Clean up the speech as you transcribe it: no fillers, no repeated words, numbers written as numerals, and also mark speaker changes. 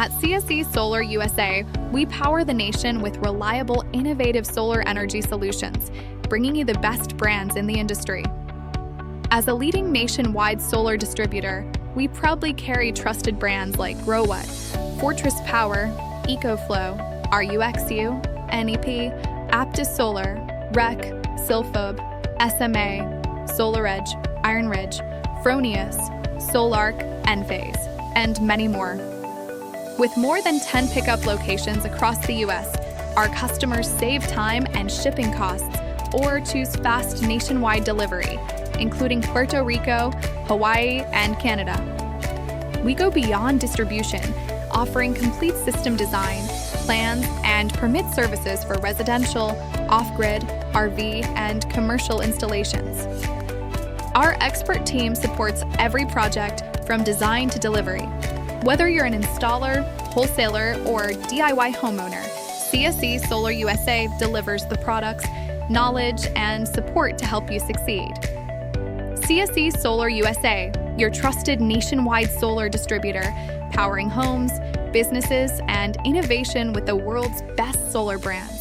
Speaker 1: At CSE Solar USA, we power the nation with reliable, innovative solar energy solutions, bringing you the best brands in the industry. As a leading nationwide solar distributor, we proudly carry trusted brands like Growatt, Fortress Power, EcoFlow, RUiXU, NEP, Aptos Solar, REC, Silfab, SMA, SolarEdge, IronRidge, Fronius, Sol-Ark, Enphase, and many more. With more than 10 pickup locations across the U.S., our customers save time and shipping costs or choose fast nationwide delivery, including Puerto Rico, Hawaii, and Canada. We go beyond distribution, offering complete system design, plans, and permit services for residential, off-grid, RV, and commercial installations. Our expert team supports every project from design to delivery. Whether you're an installer, wholesaler, or DIY homeowner, CSE Solar USA delivers the products, knowledge, and support to help you succeed. CSE Solar USA, your trusted nationwide solar distributor, powering homes, businesses, and innovation with the world's best solar brands.